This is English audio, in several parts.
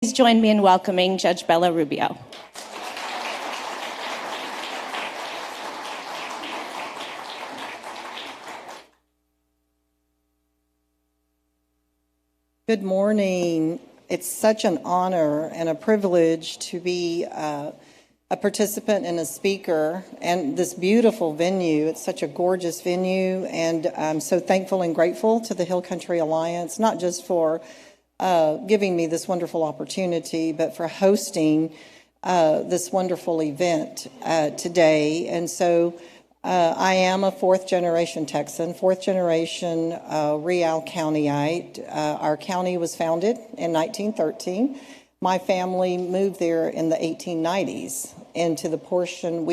Please join me in welcoming Judge Bella Rubio. Good morning. It's such an honor and a privilege to be a participant and a speaker in this beautiful venue. It's such a gorgeous venue, and I'm so thankful and grateful to the Hill Country Alliance, not just for giving me this wonderful opportunity, but for hosting this wonderful event today. And so I am a fourth-generation Texan, fourth-generation Real Countyite. Our county was founded in 1913. My family moved there in the 1890s into the portion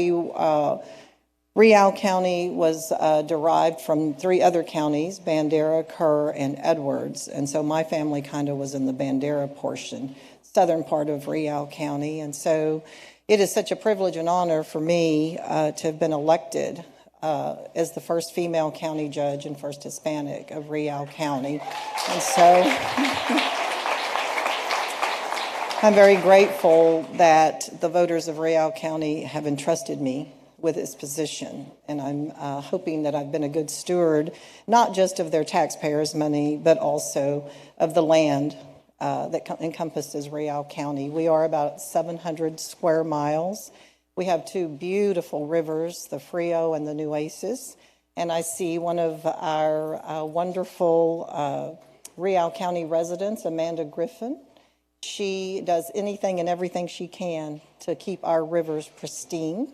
Real County was derived from three other counties, Bandera, Kerr, and Edwards. And so my family kind of was in the Bandera portion, southern part of Real County. And so it is such a privilege and honor for me to have been elected as the first female county judge and first Hispanic of Real County. And so I'm very grateful that the voters of Real County have entrusted me with this position. And I'm hoping that I've been a good steward, not just of their taxpayers' money, but also of the land that encompasses Real County. We are about 700 square miles. We have two beautiful rivers, the Frio and the Nueces. And I see one of our wonderful Real County residents, Amanda Griffin. She does anything and everything she can to keep our rivers pristine.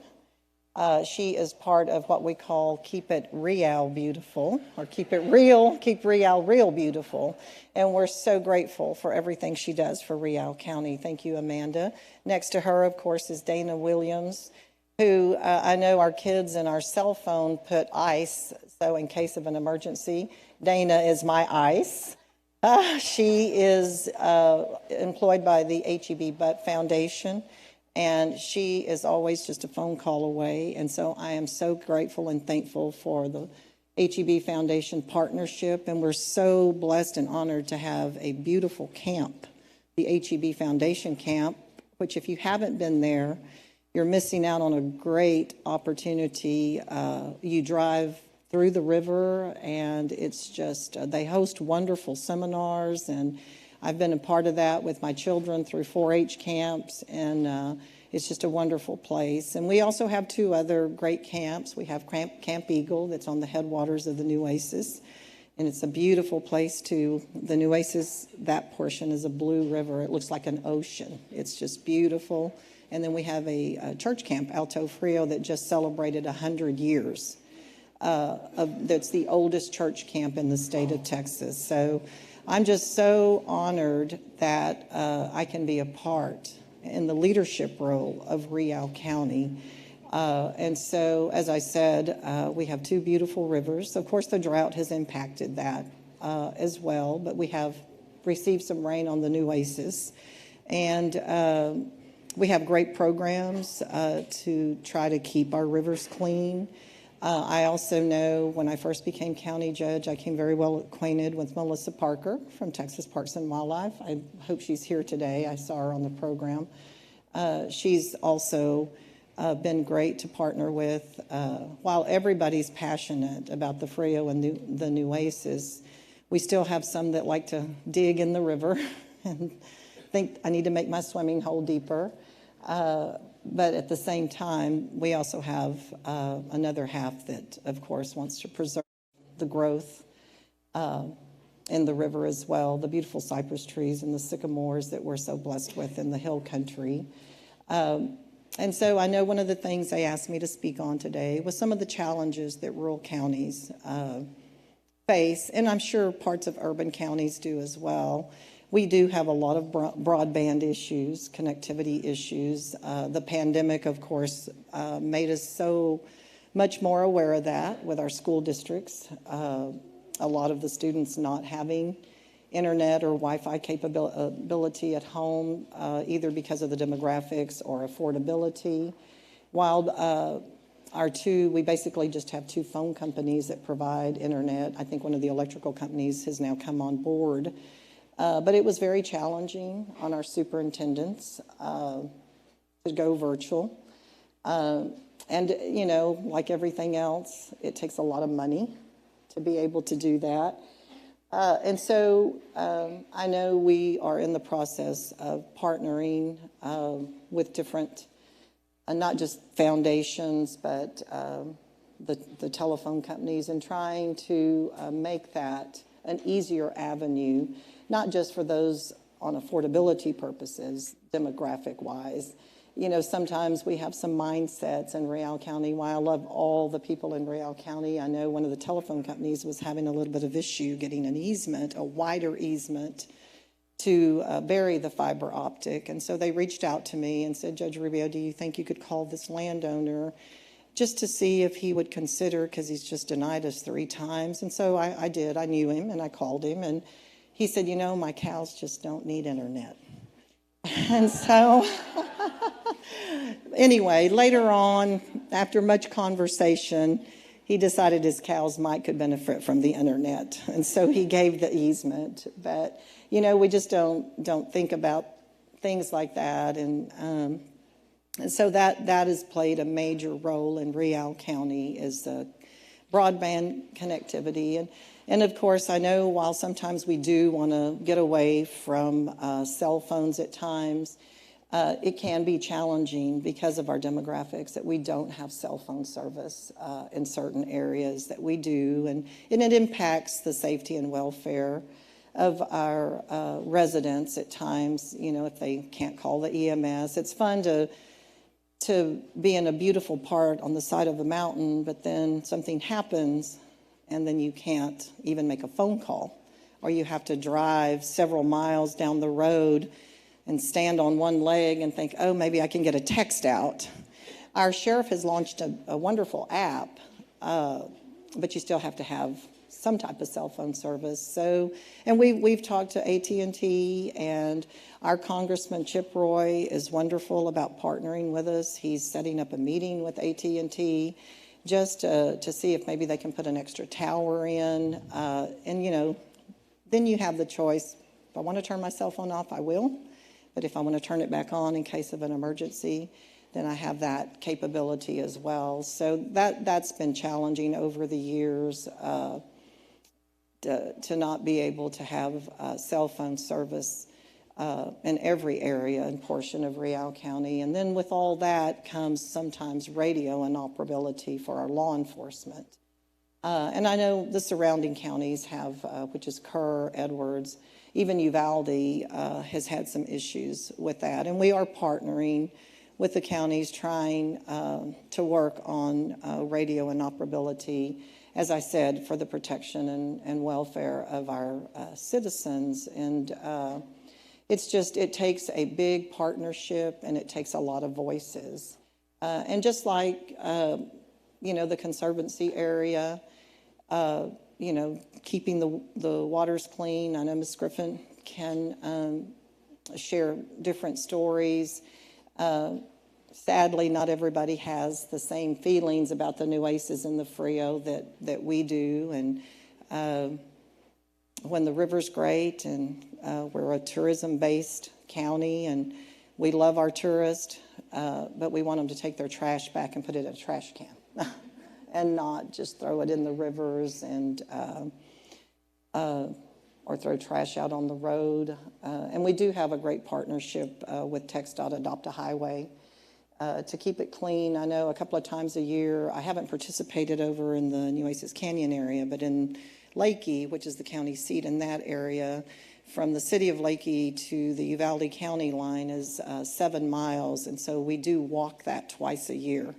She is part of what we call Keep It Real Beautiful, or Keep It Real, Keep Real Real Beautiful. And we're so grateful for everything she does for Real County. Thank you, Amanda. Next to her, of course, is Dana Williams, who I know our kids in our cell phone put ICE, so in case of an emergency, Dana is my ICE. She is employed by the H.E.B. Butt Foundation. And she is always just a phone call away. And so I am so grateful and thankful for the H.E.B. Foundation partnership. And we're so blessed and honored to have a beautiful camp, the H.E.B. Foundation camp, which if you haven't been there, you're missing out on a great opportunity. You drive through the river and it's just, they host wonderful seminars, and I've been a part of that with my children through 4-H camps, and it's just a wonderful place. And we also have two other great camps. We have Camp Eagle that's on the headwaters of the Nueces, and it's a beautiful place too. The Nueces, that portion is a blue river. It looks like an ocean. It's just beautiful. And then we have a church camp, Alto Frio, that just celebrated 100 years. That's the oldest church camp in the state of Texas. So I'm just so honored that I can be a part in the leadership role of Real County. And so, as I said, we have two beautiful rivers. Of course, the drought has impacted that as well, but we have received some rain on the Nueces. And we have great programs to try to keep our rivers clean. I also know when I first became county judge, I came very well acquainted with Melissa Parker from Texas Parks and Wildlife. I hope she's here today. I saw her on the program. She's also been great to partner with. While everybody's passionate about the Frio and the Nueces, we still have some that like to dig in the river and think I need to make my swimming hole deeper. But at the same time, we also have another half that, of course, wants to preserve the growth in the river as well, the beautiful cypress trees and the sycamores that we're so blessed with in the hill country. And so I know one of the things they asked me to speak on today was some of the challenges that rural counties face, and I'm sure parts of urban counties do as well. We do have a lot of broadband issues, connectivity issues. The pandemic, of course, made us so much more aware of that with our school districts. A lot of the students not having internet or Wi-Fi capability at home, either because of the demographics or affordability. While we basically just have two phone companies that provide internet. I think one of the electrical companies has now come on board But it was very challenging on our superintendents to go virtual. And, like everything else, it takes a lot of money to be able to do that. And so I know we are in the process of partnering with different, not just foundations, but the telephone companies, and trying to make that an easier avenue, not just for those on affordability purposes, demographic-wise. Sometimes we have some mindsets in Real County. While I love all the people in Real County, I know one of the telephone companies was having a little bit of issue getting an easement, a wider easement, to bury the fiber optic. And so they reached out to me and said, Judge Rubio, do you think you could call this landowner just to see if he would consider, because he's just denied us 3 times. And so I did. I knew him, and I called him, and he said, my cows just don't need internet. And so anyway, later on, after much conversation, he decided his cows could benefit from the internet. And so he gave the easement. But, we just don't think about things like that. And so that has played a major role in Real County, is broadband connectivity. And of course, I know while sometimes we do want to get away from cell phones at times, it can be challenging because of our demographics that we don't have cell phone service in certain areas that we do. And it impacts the safety and welfare of our residents at times, if they can't call the EMS. It's fun to be in a beautiful part on the side of a mountain, but then something happens and then you can't even make a phone call, or you have to drive several miles down the road and stand on one leg and think, oh, maybe I can get a text out. Our sheriff has launched a wonderful app, but you still have to have some type of cell phone service. So, and we've talked to AT&T, and our Congressman Chip Roy is wonderful about partnering with us. He's setting up a meeting with AT&T just to see if maybe they can put an extra tower in. And, then you have the choice. If I want to turn my cell phone off, I will. But if I want to turn it back on in case of an emergency, then I have that capability as well. So that's been challenging over the years, to not be able to have cell phone service in every area and portion of Real County. And then with all that comes sometimes radio inoperability for our law enforcement. And I know the surrounding counties have, which is Kerr, Edwards, even Uvalde has had some issues with that. And we are partnering with the counties, trying to work on radio inoperability, as I said, for the protection and welfare of our citizens. And it takes a big partnership, and it takes a lot of voices. And just like, the Conservancy area, keeping the waters clean. I know Ms. Griffin can share different stories. Sadly, not everybody has the same feelings about the Nueces and the Frio that we do. And when the river's great, and we're a tourism-based county, and we love our tourists, but we want them to take their trash back and put it in a trash can and not just throw it in the rivers and or throw trash out on the road. And we do have a great partnership with TxDOT Adopt a Highway to keep it clean. I know a couple of times a year, I haven't participated over in the Nueces Canyon area, but in Leakey, which is the county seat in that area, from the city of Leakey to the Uvalde County line is 7 miles. And so we do walk that twice a year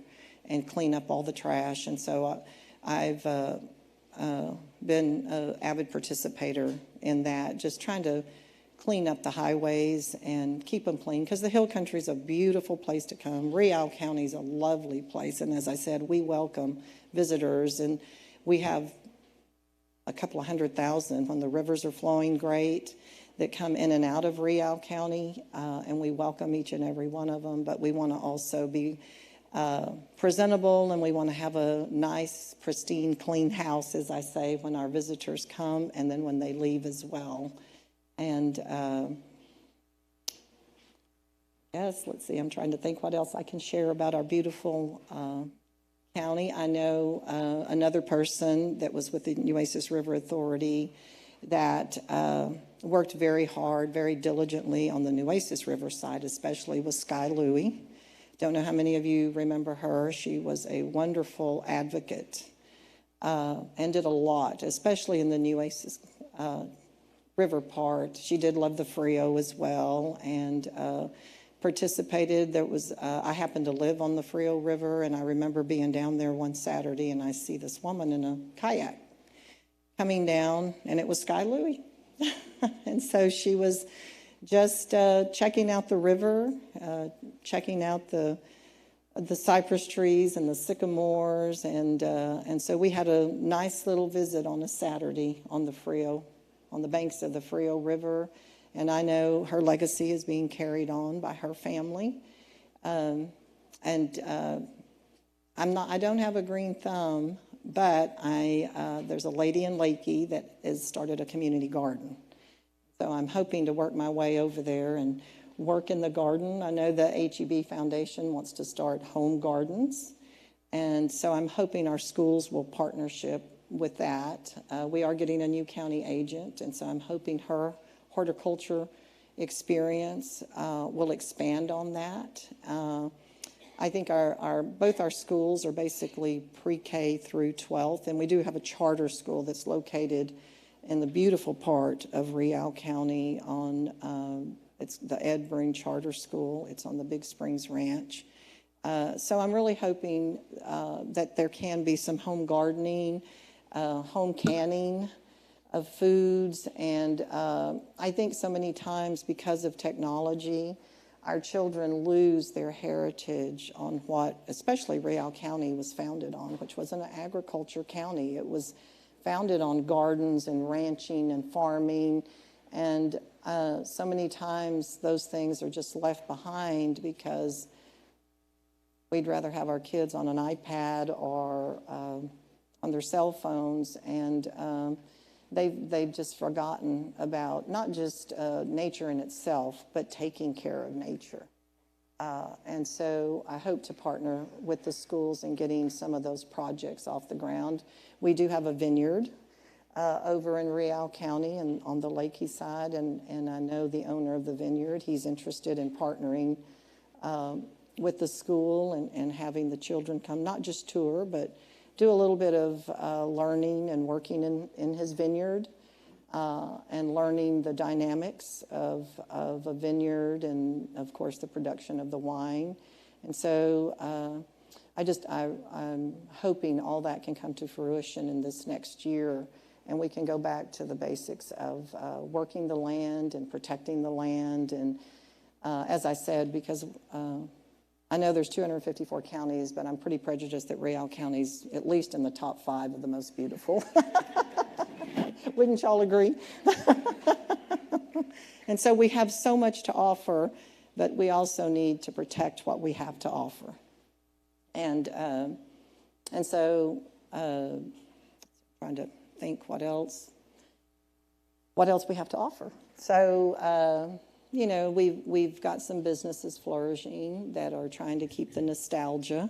and clean up all the trash. And so I've been an avid participator in that, just trying to clean up the highways and keep them clean, because the Hill Country is a beautiful place to come. Real County is a lovely place, and as I said, we welcome visitors, and we have a couple of 100,000 when the rivers are flowing great that come in and out of Real County, and we welcome each and every one of them. But we want to also be presentable, and we want to have a nice, pristine, clean house, as I say, when our visitors come and then when they leave as well. And yes, let's see, I'm trying to think what else I can share about our beautiful county. I know another person that was with the Nueces River Authority that worked very hard, very diligently on the Nueces River side, especially, was Sky Louie. Don't know how many of you remember her. She was a wonderful advocate and did a lot, especially in the Nueces River part. She did love the Frio as well, and participated. There was I happened to live on the Frio River, and I remember being down there one Saturday, and I see this woman in a kayak coming down, and it was Sky Louie. And so she was just checking out the river, checking out the cypress trees and the sycamores, and so we had a nice little visit on a Saturday on the Frio, on the banks of the Frio River. And I know her legacy is being carried on by her family. I don't have a green thumb, but there's a lady in Lakey that has started a community garden. So I'm hoping to work my way over there and work in the garden. I know the HEB Foundation wants to start home gardens. And so I'm hoping our schools will partnership with that. We are getting a new county agent, and so I'm hoping her horticulture experience will expand on that. I think both our schools are basically pre-K through 12th, and we do have a charter school that's located in the beautiful part of Real County it's the Ed Breen Charter School. It's on the Big Springs Ranch. So I'm really hoping that there can be some home gardening, home canning of foods, and I think so many times because of technology, our children lose their heritage on what, especially Real County was founded on, which was an agriculture county. It was founded on gardens and ranching and farming, and so many times those things are just left behind because we'd rather have our kids on an iPad or on their cell phones, and they've just forgotten about not just nature in itself, but taking care of nature. And so I hope to partner with the schools in getting some of those projects off the ground. We do have a vineyard over in Real County and on the Lakey side, and I know the owner of the vineyard. He's interested in partnering with the school and having the children come, not just tour, but do a little bit of learning and working in his vineyard and learning the dynamics of a vineyard and, of course, the production of the wine. And so I'm hoping all that can come to fruition in this next year, and we can go back to the basics of working the land and protecting the land. And as I said, because I know there's 254 counties, but I'm pretty prejudiced that Real County's at least in the top 5 of the most beautiful. Wouldn't y'all agree? And so we have so much to offer, but we also need to protect what we have to offer. And so trying to think what else we have to offer. So we've got some businesses flourishing that are trying to keep the nostalgia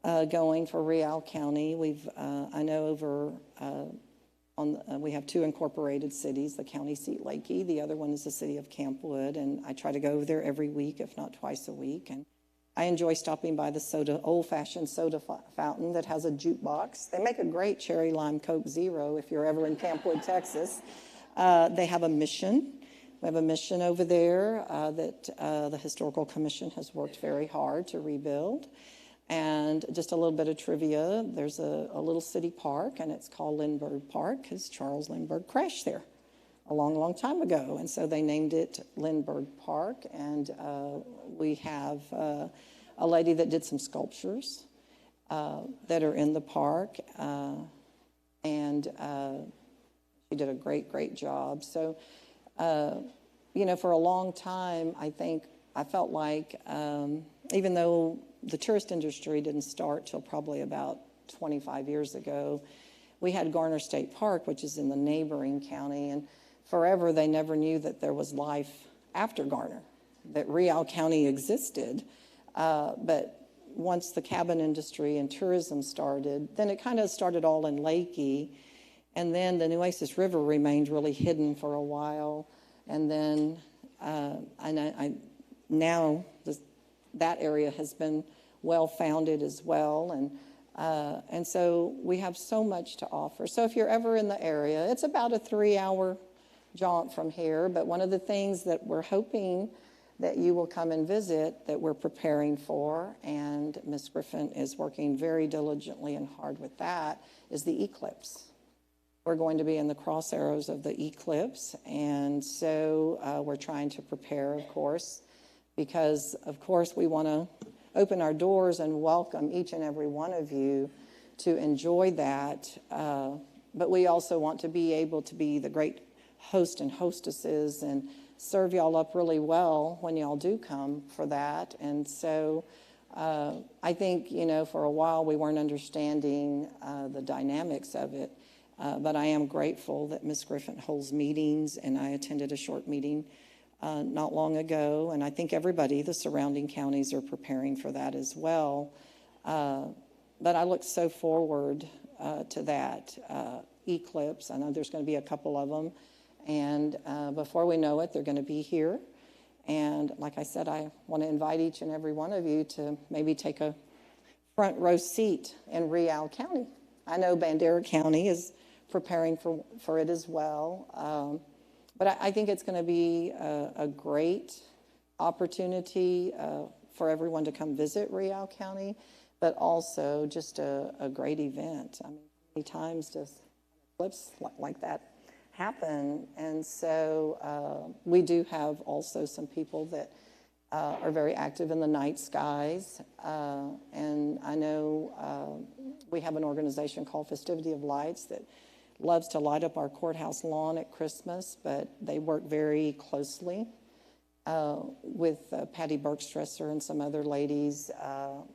going for Real County. I know we have 2 incorporated cities, the county seat Lakey, the other one is the city of Campwood, and I try to go over there every week, if not twice a week. And I enjoy stopping by the old-fashioned soda fountain that has a jukebox. They make a great cherry lime Coke Zero if you're ever in Campwood, Texas. They have a mission. We have a mission over there that the Historical Commission has worked very hard to rebuild. And just a little bit of trivia, there's a little city park, and it's called Lindbergh Park because Charles Lindbergh crashed there a long, long time ago. And so they named it Lindbergh Park. And we have a lady that did some sculptures that are in the park. And she did a great, great job. So, for a long time, I felt like even though the tourist industry didn't start till probably about 25 years ago, we had Garner State Park, which is in the neighboring county. And forever they never knew that there was life after Garner, that Real County existed. But once the cabin industry and tourism started, then it kind of started all in Lakey. And then the Nueces River remained really hidden for a while. And then now that area has been well-founded as well. And so we have so much to offer. So if you're ever in the area, it's about a 3-hour jaunt from here. But one of the things that we're hoping that you will come and visit, that we're preparing for, and Ms. Griffin is working very diligently and hard with that, is the eclipse. We're going to be in the cross arrows of the eclipse, and so we're trying to prepare, of course, because, of course, we want to open our doors and welcome each and every one of you to enjoy that, but we also want to be able to be the great host and hostesses and serve y'all up really well when y'all do come for that. And so I think, for a while we weren't understanding the dynamics of it, but I am grateful that Ms. Griffin holds meetings, and I attended a short meeting not long ago, and I think everybody, the surrounding counties, are preparing for that as well. But I look so forward to that eclipse. I know there's going to be a couple of them. And before we know it, they're going to be here. And like I said, I want to invite each and every one of you to maybe take a front row seat in Real County. I know Bandera County is preparing for it as well. But I think it's going to be a great opportunity for everyone to come visit Real County, but also just a great event. I mean, how many times does eclipse like that happen? And so we do have also some people that are very active in the night skies. And I know we have an organization called Festivity of Lights that loves to light up our courthouse lawn at Christmas, but they work very closely with Patty Bergstresser and some other ladies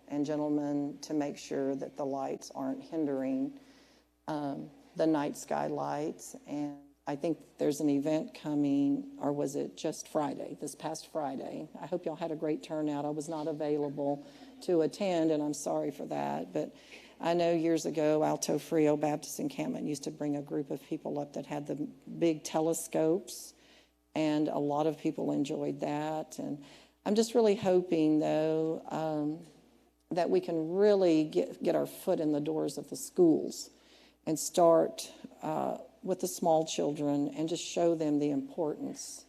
and gentlemen to make sure that the lights aren't hindering the night sky lights. And I think there's an event coming, or was it just Friday, this past Friday? I hope y'all had a great turnout. I was not available to attend, and I'm sorry for that. But I know years ago, Alto Frio Baptist Encampment used to bring a group of people up that had the big telescopes, and a lot of people enjoyed that. And I'm just really hoping, though, that we can really get our foot in the doors of the schools and start with the small children and just show them the importance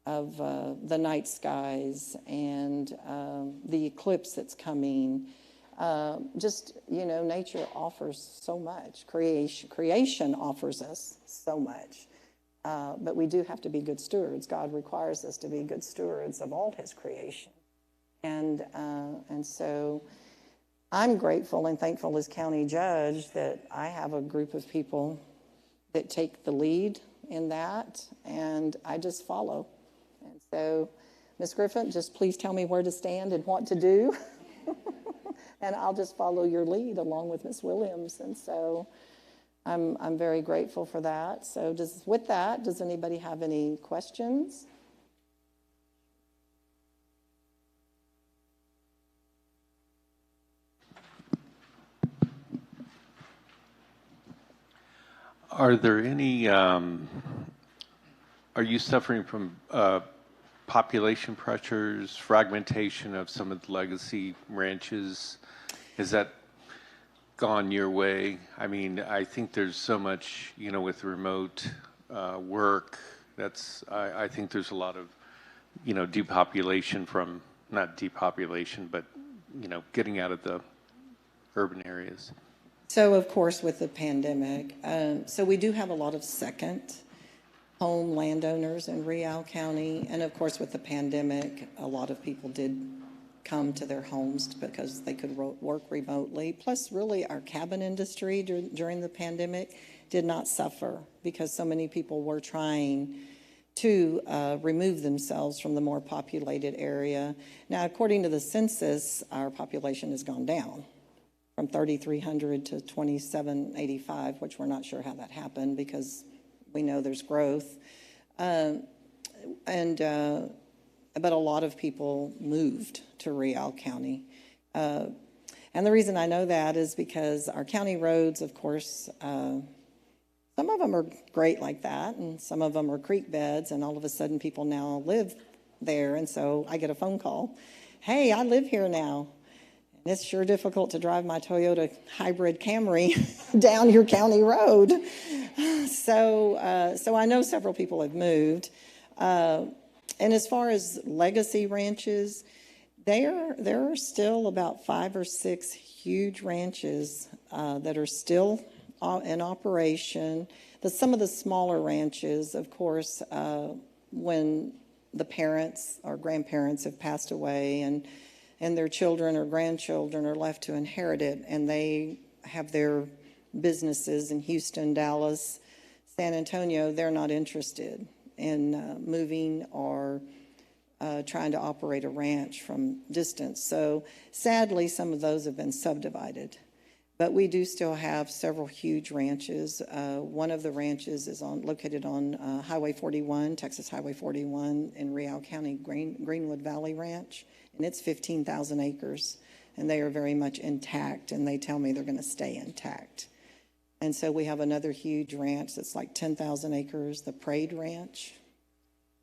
of the night skies and the eclipse that's coming. Nature offers so much. Creation offers us so much. But we do have to be good stewards. God requires us to be good stewards of all his creation. And so I'm grateful and thankful as county judge that I have a group of people that take the lead in that, and I just follow. And so, Ms. Griffin, just please tell me where to stand and what to do, and I'll just follow your lead along with Ms. Williams. And so I'm very grateful for that. So with that, does anybody have any questions? Are there any, are you suffering from population pressures, fragmentation of some of the legacy ranches? Has that gone your way? I mean, I think there's so much, with remote work, I think there's a lot of, depopulation from, not depopulation, but, getting out of the urban areas. So, of course, with the pandemic, so we do have a lot of second home landowners in Real County. And, of course, with the pandemic, a lot of people did come to their homes because they could work remotely. Plus, really, our cabin industry during the pandemic did not suffer because so many people were trying to remove themselves from the more populated area. Now, according to the census, our population has gone down from 3,300 to 2,785, which we're not sure how that happened because we know there's growth. But a lot of people moved to Real County. And the reason I know that is because our county roads, of course, some of them are great like that, and some of them are creek beds, and all of a sudden people now live there. And so I get a phone call, hey, I live here now. And it's sure difficult to drive my Toyota hybrid Camry down your county road. So I know several people have moved. And as far as legacy ranches, there are still about 5 or 6 huge ranches that are still in operation. Some of the smaller ranches, of course, when the parents or grandparents have passed away and their children or grandchildren are left to inherit it, and they have their businesses in Houston, Dallas, San Antonio, they're not interested in moving or trying to operate a ranch from distance. So sadly, some of those have been subdivided. But we do still have several huge ranches. One of the ranches is located on Highway 41, Texas Highway 41 in Real County, Greenwood Valley Ranch, and it's 15,000 acres, and they are very much intact, and they tell me they're going to stay intact. And so we have another huge ranch that's like 10,000 acres, the Parade Ranch.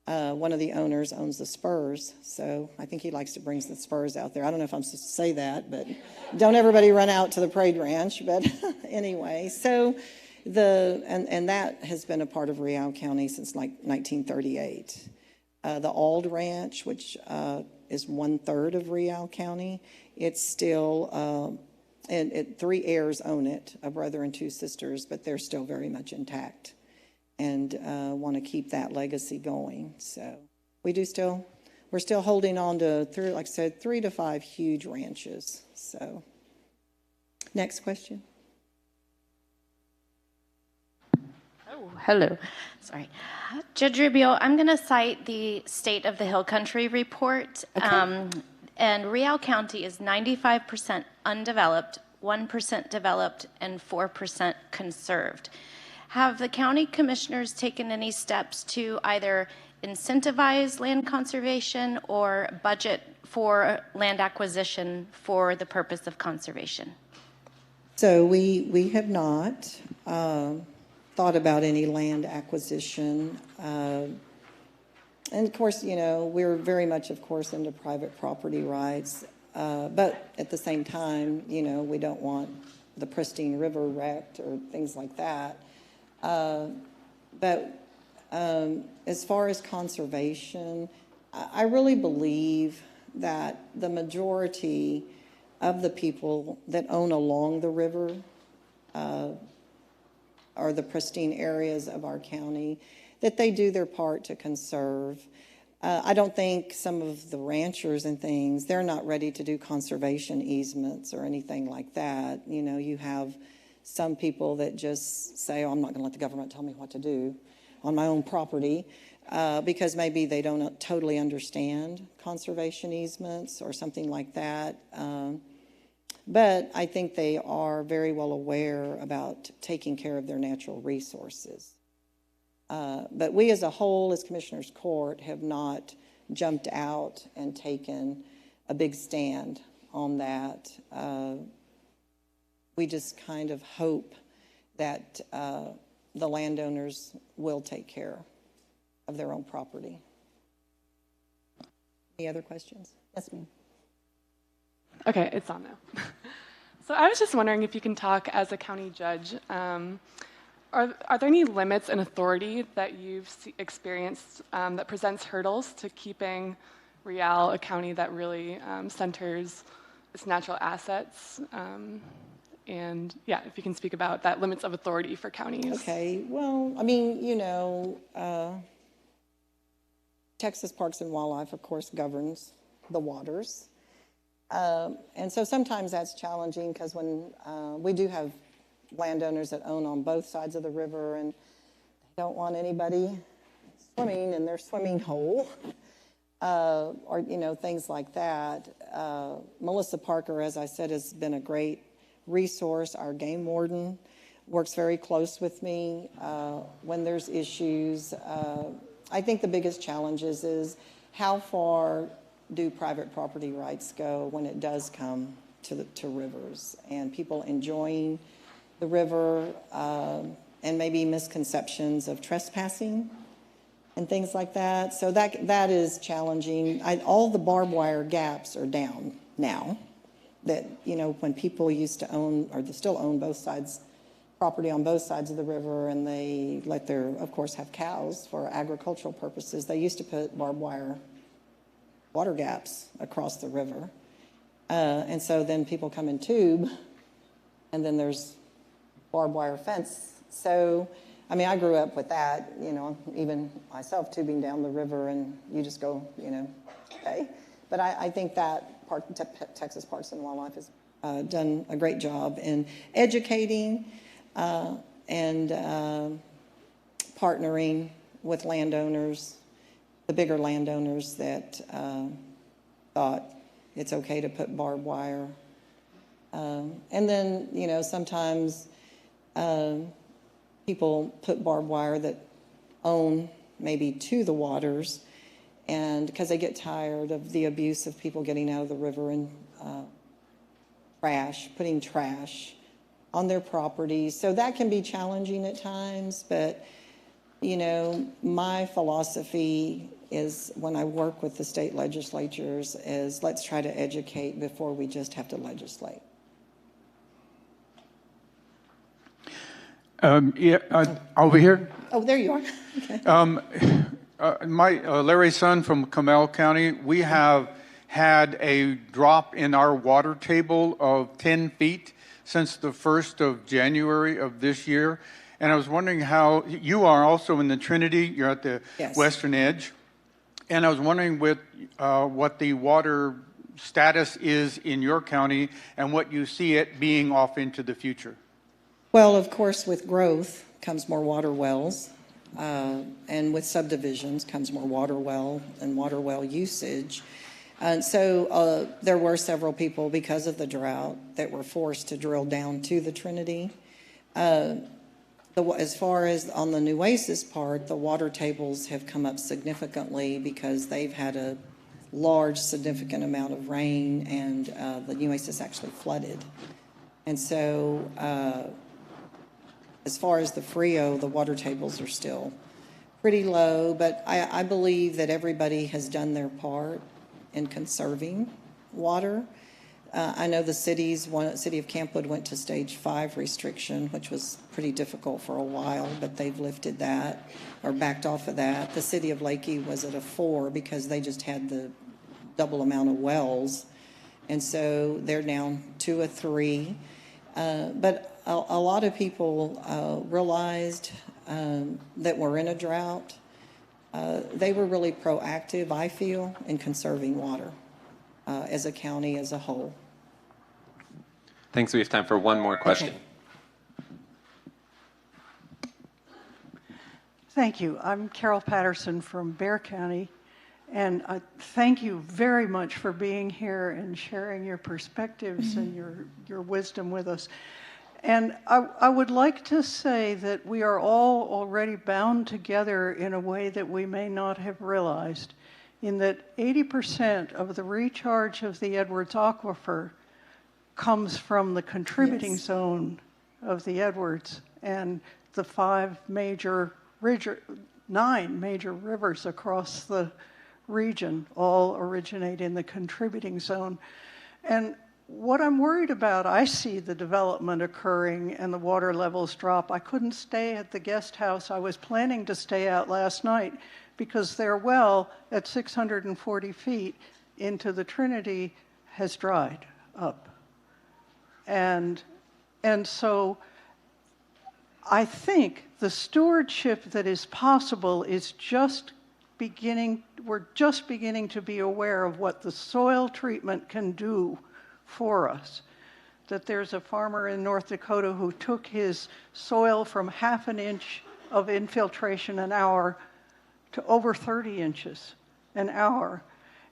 One of the owners owns the Spurs, so I think he likes to bring the Spurs out there. I don't know if I'm supposed to say that, but don't everybody run out to the Parade Ranch. But anyway, so and that has been a part of Real County since like 1938. The Ald Ranch, which is 1/3 of Real County, it's still, and 3 heirs own it, a brother and 2 sisters, but they're still very much intact and want to keep that legacy going. So we're still holding on to, like I said, 3 to 5 huge ranches. So next question. Oh, hello. Sorry. Judge Rubio, I'm going to cite the State of the Hill Country report. Okay. And Real County is 95% undeveloped, 1% developed, and 4% conserved. Have the county commissioners taken any steps to either incentivize land conservation or budget for land acquisition for the purpose of conservation? So we have not thought about any land acquisition. And of course, we're very much, of course, into private property rights. But at the same time, we don't want the pristine river wrecked or things like that. But as far as conservation, I really believe that the majority of the people that own along the river or the pristine areas of our county, that they do their part to conserve. I don't think some of the ranchers and things, they're not ready to do conservation easements or anything like that. You have some people that just say, oh, I'm not going to let the government tell me what to do on my own property because maybe they don't totally understand conservation easements or something like that. But I think they are very well aware about taking care of their natural resources. But we as a whole, as Commissioners Court, have not jumped out and taken a big stand on that. We just kind of hope that the landowners will take care of their own property. Any other questions? Yes, ma'am. Okay, it's on now. So I was just wondering if you can talk as a county judge. Are there any limits in authority that you've experienced that presents hurdles to keeping Real a county that really centers its natural assets? And yeah, if you can speak about that limits of authority for counties. Okay, well, Texas Parks and Wildlife, of course, governs the waters. And so sometimes that's challenging because when we do have landowners that own on both sides of the river and they don't want anybody swimming in their swimming hole or, things like that. Melissa Parker, as I said, has been a great resource. Our game warden works very close with me when there's issues. I think the biggest challenge is how far do private property rights go when it does come to rivers and people enjoying the river, and maybe misconceptions of trespassing and things like that. So that is challenging. All the barbed wire gaps are down now. That, you know, when people used to own, or they still own both sides, property on both sides of the river, and they let their, of course, have cows for agricultural purposes, they used to put barbed wire water gaps across the river. And so then people come in tube, and then there's barbed wire fence. So, I mean, I grew up with that, you know, even myself tubing down the river, and you just go, you know, okay. But I think that Texas Parks and Wildlife has done a great job in educating and partnering with landowners, the bigger landowners that thought it's okay to put barbed wire. And then, you know, sometimes people put barbed wire that own maybe to the waters, and because they get tired of the abuse of people getting out of the river and putting trash on their property. So that can be challenging at times, but, you know, my philosophy is when I work with the state legislatures is let's try to educate before we just have to legislate. Over here. Oh, there you are. Okay. Larry Son from Comal County, we have had a drop in our water table of 10 feet since the 1st of January of this year. And I was wondering how, you are also in the Trinity, you're at the Yes. western edge. And I was wondering what the water status is in your county and what you see it being off into the future. Well, of course, with growth comes more water wells, and with subdivisions comes more water well and water well usage. And so there were several people, because of the drought, that were forced to drill down to the Trinity. As far as on the Nueces part, the water tables have come up significantly because they've had a large, significant amount of rain, and the Nueces actually flooded. And so as far as the Frio, the water tables are still pretty low, but I believe that everybody has done their part in conserving water. I know the city of Campwood went to stage 5 restriction, which was pretty difficult for a while, but they've lifted that or backed off of that. The city of Lakey was at a 4 because they just had the double amount of wells. And so they're down to a 3. But a lot of people realized that we're in a drought. They were really proactive, I feel, in conserving water as a county as a whole. Thanks. We have time for one more question. Okay. Thank you. I'm Carol Patterson from Bexar County, and thank you very much for being here and sharing your perspectives and your wisdom with us. And I would like to say that we are all already bound together in a way that we may not have realized, in that 80% of the recharge of the Edwards Aquifer comes from the contributing zone of the Edwards and the 9 major rivers across the region all originate in the contributing zone. And what I'm worried about, I see the development occurring and the water levels drop. I couldn't stay at the guest house I was planning to stay at last night because their well at 640 feet into the Trinity has dried up. And so I think the stewardship that is possible is we're just beginning to be aware of what the soil treatment can do for us. That there's a farmer in North Dakota who took his soil from half an inch of infiltration an hour to over 30 inches an hour.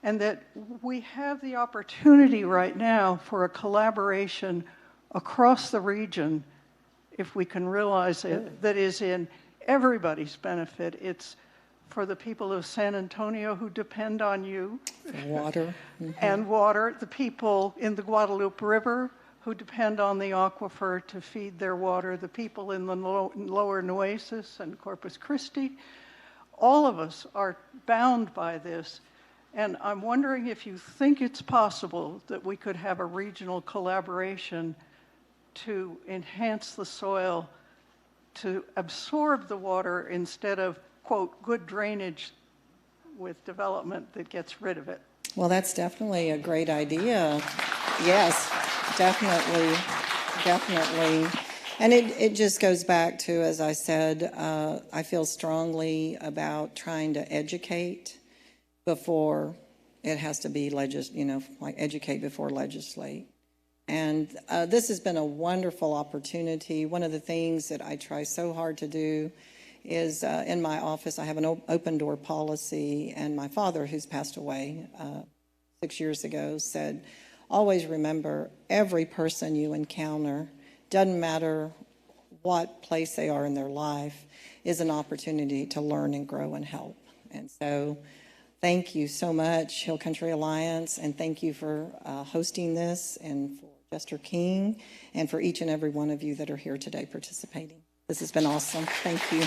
And that we have the opportunity right now for a collaboration across the region, if we can realize it, that is in everybody's benefit. It's for the people of San Antonio who depend on you Water. and water, the people in the Guadalupe River who depend on the aquifer to feed their water, the people in the lower Nueces and Corpus Christi. All of us are bound by this. And I'm wondering if you think it's possible that we could have a regional collaboration to enhance the soil, to absorb the water instead of, quote, good drainage with development that gets rid of it. Well, that's definitely a great idea. Yes, definitely, definitely. And it just goes back to, as I said, I feel strongly about trying to educate before it has to be like educate before legislate. And this has been a wonderful opportunity. One of the things that I try so hard to do is in my office, I have an open door policy, and my father, who's passed away 6 years ago, said, always remember every person you encounter, doesn't matter what place they are in their life, is an opportunity to learn and grow and help. And so thank you so much, Hill Country Alliance, and thank you for hosting this, and for Jester King, and for each and every one of you that are here today participating. This has been awesome. Thank you.